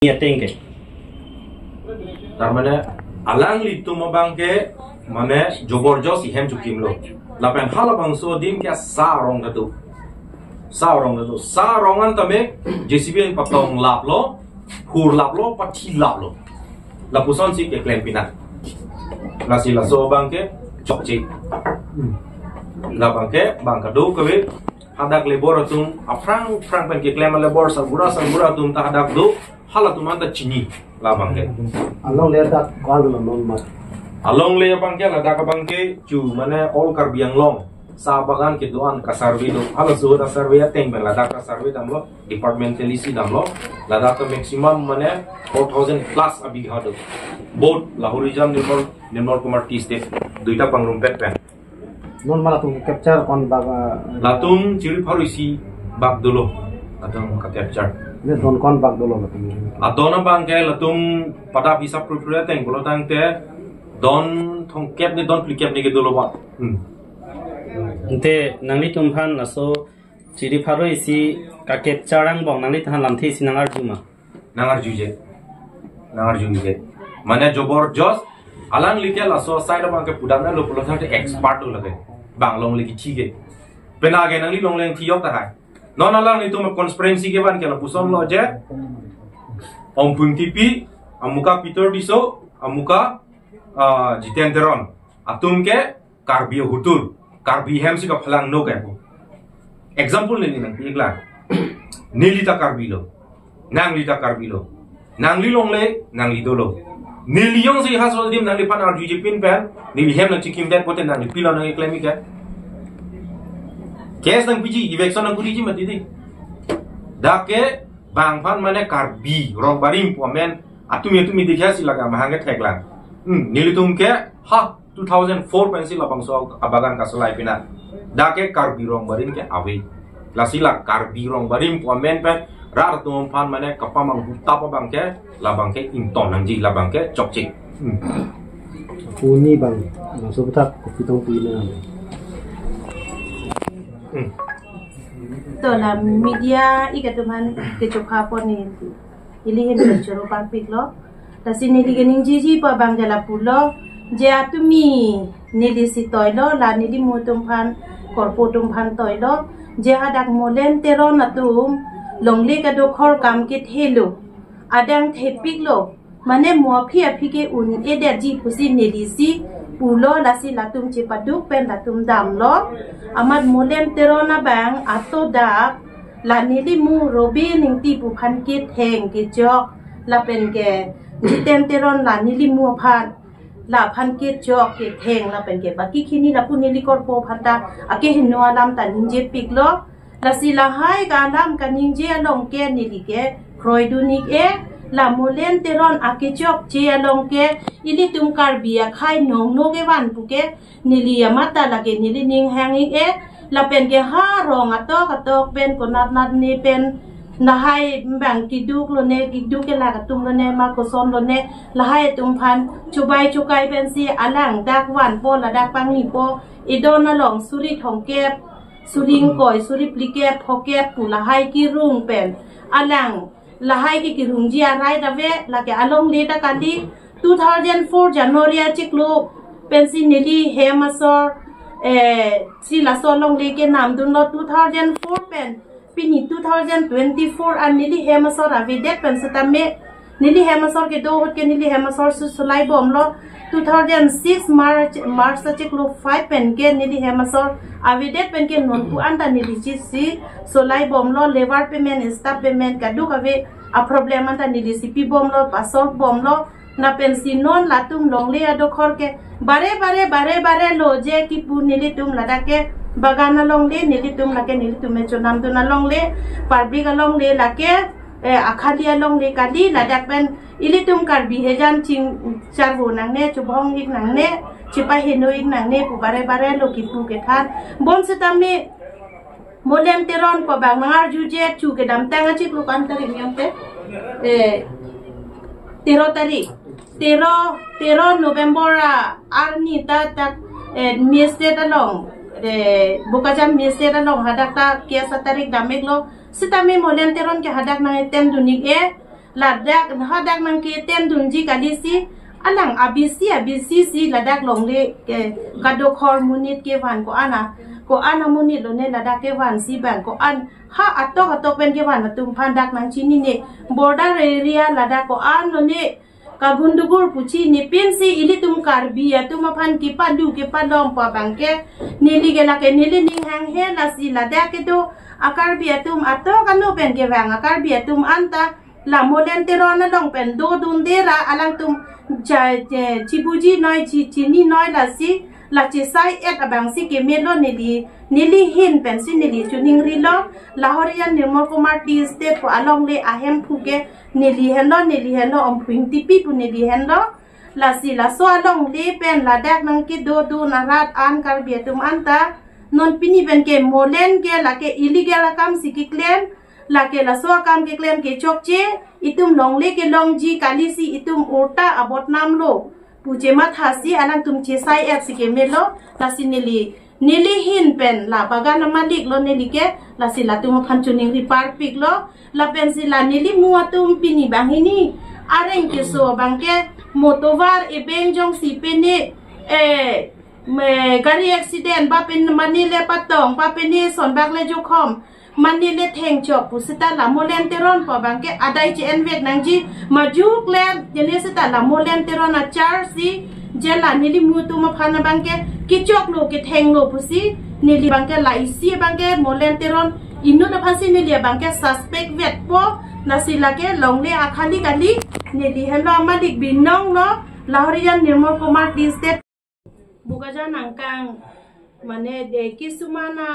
Tingke. Tarmane alang litu mabang ke mane joborjos ihem cukim lo. Lapen halabang so dim ke sarong datu. Sarongan tame JCB yang patong lap lo, hur lap lo, pati lap lo. Lapuson si ke klem pinat. Lasi laso bang ke cokcik. Labang ke bang kado kewe hadak lebor tum afrang pen ke klem lebor sanggura tum tak hadak do. Hala tu manta cini labang ke. Along le dak kal non mat. Along le bang ke la dak bang ke cu mana all karbiang long. Sa bagan ke doan ka survey do. Hala so da survey ateng ben la dak ka survey dam lo departmentalisi dam lo. La dak maximum mana 4000 plus abi hado. Boat Lahore jam Nirmal Kumar T state duita pangrum pet pen. Non mala tu capture kon baga. Latung ciri parusi bak dulu. Latung ka capture. Ne don kon bag dolo latung. Adona bang ke latung pada bisa prepare teng kalau tang te don thong kep ni don plikep ni ke dolo ba. Ente nangli tumpan aso ciri paro isi kakep carang bong nangli tahan lamthi si nangar juma. Nangar juje. Mana jobor jos alang likel aso side bang ke pudana lo pulo thang te expert lo lage. Bang long lagi chige. Penage nangli long leng thiyok ta hai. Non alang itu me konspirasi ke ban ke la puson lo je. Om pung tipi amuka Peter Biso amuka Jitenderon atum ke karbio hutul karbi hem si ka phalang no ke. Example ni nang pikla. Nilita karbilo. Nanglita karbilo. Nangli long le nangli dolo. Niliyong si hasol dim nangli pan arju je pin pen nili hem nang chikim det poten nangli pilo nang klemi ke. Kes nang piji eviction nang kuriji mati di. Dake bang pan mane karbi rong barim pomen atumi dikhya si laga mahanga theklan. Nilitum ke ha 2004 pensi labang so abagan kasolai pina. Dake karbi rong barim ke awe. Lasila karbi rong barim pomen pe rar tum pan mane kapamang hutta pa bang ke labang ke inton nang ji labang ke chokchik. Puni bang. So betak kopi tong pina. To la media ikatuman ke chokha poni ili hen choro pang piklo ta sini digening jiji pa bang jala pulo je atumi nili si toilo la nili mutum phan korpotum phan toilo je hadak molen teron atum longli ka do khor kam ke thelu adang thepiklo mane mo phia phike un ede ji pusi nili si pulo lasi latum cipaduk pen latum dam lo amat molem terona bang ato dak la nili mu robi ning ti pu phan ke theng ke jok la pen ke jiten teron la nili mu phan la phan ke jok ke theng la pen ke baki khini la pu nili kor po phata ake hinno alam ta ninje piklo lasi la hai ga lam ka ninje long ke nili ke kroidunik e la molen teron ake chok che along ke ili tum karbia khai nong no ke wan puke nili amata lage nili ning hangi e la pen ke ha rong atok pen ko nat ni pen na hai bang ki duk lo ne ki duk ke la ka tum lo ne ma ko son lo ne la hai tum phan chubai chukai pen si alang dak wan po la dak pang ni po idon na long suri thong ke suring koi suri plike phoke pu la hai ki rung pen alang lahai ki kirungji arai dave lake along leta kali 2004 January chiklo pensi nili hemasor si la solong leke nam dun lo 2004 pen pini 2024 an nili hemasor avidet pen satame nili hemasor ke do hot ke nili hemasor su sulai bom lo 2006 March chiklo 5 pen ke nili hemasor avidet pen ke non pu anda nili si solai bom lo labor payment staff payment kadu kave a problem anta nili sipi bom lo pasol bom lo na pensi non latum long le ado khor ke bare lo je ki pu nili tum lada ke bagana long le nili tum lake nili tume chonam tu na long le parbi ga long le lake akhalia long le kali lada pen ili tum karbi hejan ching charbo nang ne chubong ik nang ne chipa henoik nang ne pu bare lo ki pu ke than bon se tame molem teron ko bang nangar juje chu ke dam tanga chik lu kan tari nyam te 13 tarik 13 November arni ta mieste ta long bukajan mieste ta long hadak ta kiasa tarik damik lo sitame molem teron ke hadak nang tem dunik e ลาดักฮอดักนังเกเต้นดุนจีกาลิซีอันหลังอาบิซีซีลาดักลงเลกาโดคอร์มูนิตเกวันก็อันนะก็อันนามูนิตโลเนลาดักเกวันซีแบนก็อันha atok pen ke wan tum phandak nang chini ne border area lada ko an no ne ka gundugur puchi ni pinsi ili tum karbi ya tum phan ki pandu ke padom pa bangke nili ge la ke nili ning hang he la si lada ke do akar bi tum atok anu pen ke wang akar bi tum anta la molen teron na long pen do dun dera alang tum chibuji noi chini noi la si la che sai et abang si ke melo nili hin pen si nili chuning ri lo lahorian nirmal kumar ti state ko along le ahem phuke nili hello om phuing ti pi pu nili hello la si la so along le pen la dak nang ke do narat an kar bietum anta non pini pen ke molen ke la ke illegal kam si ki claim la ke la so kam ke claim ke chokche itum long le ke long ji kalisi itum urta abot nam lo puje ma thasi alang tum che sai et si ke melo la si nili hin pen la bagan malik lo nili ke la si la tum phan chuning ri par pik lo la pen si la nili muwa tum pini bangini areng ke so bangke motovar e beng jong si pene me gari accident ba pen manile patong ba pene son bak le jokhom manile theng chok pusita la molen teron pa bangke adai che envet nangji majuk le jene sita la molen teron a char si jela nili mutu ma phana bangke kichok lo ke theng lo pusi nili bangke la isi bangke molen teron inu na phasi nili bangke suspect vet po nasila ke longle akhali kali nili hello malik binong no lahorian nirmal kumar ti state bukaja nangkang mane de kisumana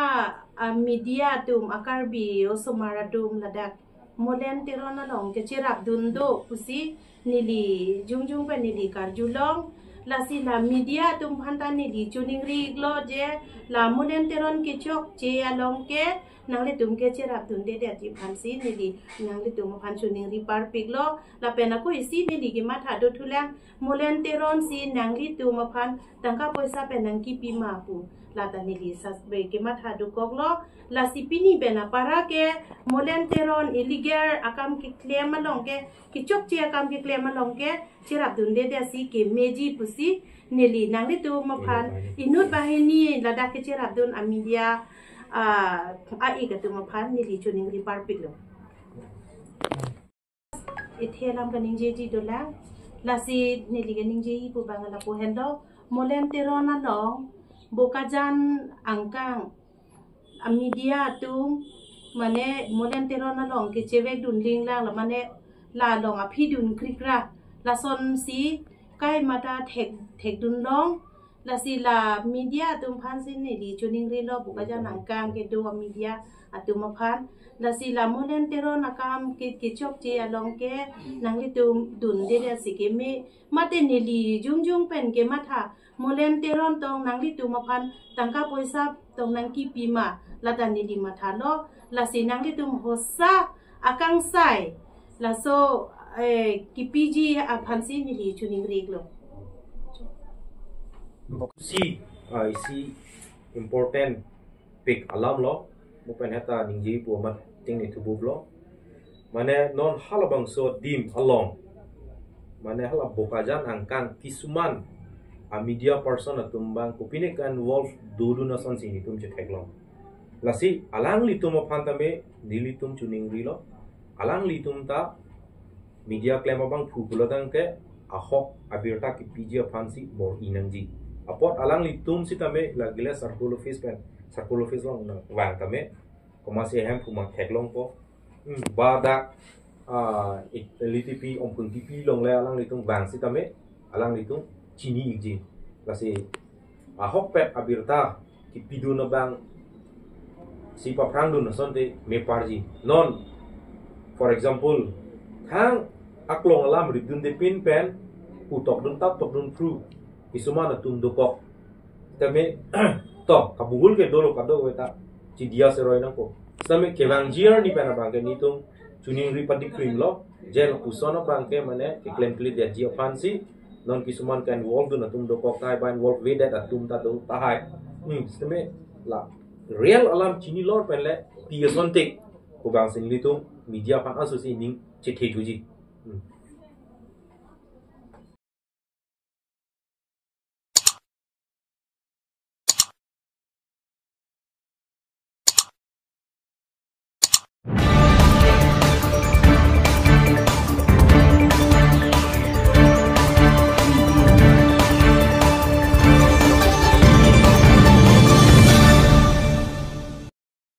media tum akarbi osomara dum ladak molen teron along ke chirap dundo pusi nili jungjung pa nili karjulong la si la media tum phanta nili chuning ri glo je la molen teron ke chok che along ke nangli tum ke chirap dunde de ti phansi nili nangli tum phan chuning ri par piglo la pena ko isi nili ki matha do thulang molen teron si nangli tum phan tangka poisa penang ki pima pu lata nili sasbe ke matha do koklo la sipini bena para ke molen teron illegal akam ki claim along ke ki chok che akam ki claim along ke chirap dunde de si ke meji pusi nili nangli tu maphan inut bahini lada ke chirap dun amidia a ika tu maphan nili chuning ri par piglo ithelam kaning jeji dola la si nili kaning jeji pu bangala pu hendo molen teron along bokajan angkang media tu mane molen teron along ke chewek dun ling lang la mane la long a phi dun krikra la son si kai mata thek dun long la si la media tum phan sin ni li chuning ri lo bokajan angkang ke do media atum phan la si la molen teron akam ke chok che along ke nangli tum dun de si ke me mate ni li jung pen ke matha molen teron tong nangli tu maphan tangka poisa tong nangki pima lada nili mathalo la si nangli tu hosa akang sai la so kipiji aphansi nili chuning reglo si important pick alarm lo mopen heta ningji pu mat ting ni thubu lo mane non halabang so dim along mane hala bokajan angkang kisuman a media person atumbang kupine kan wolf dulu na son sini tum che theklong lasi alang li tum phantame dili tum chuning ri lo alang li tum ta media claim abang phu bulodang ke ahok abirta ki pg phansi bor inangji apot alang li tum sitame la gila circle office long na wang tame komase hem phu ma theklong ko bada litipi ompun tipi long le alang li tum wang sitame alang li tum chini iji lasi ahok pet abirta ki pidu na bang si paprang dun sonte me parji non for example thang aklong alam ridun de pin pen putok dun tap tok dun pru isuma na tum dokok tame to kabugul ke dolo kado weta ci dia seroi nang ko tame kevang jier ni pen bang ke ni tum chuning ri padi krim lo jel usono bang ke mane ke claim kli dia ji fancy non kisuman kan wolf du na tum do kok tai ban wolf we that atum ta do ta hai steme la real alam chini lor pen le pi son tik ko bang sin li tum media pan asu si ning che the ju ji Hmm.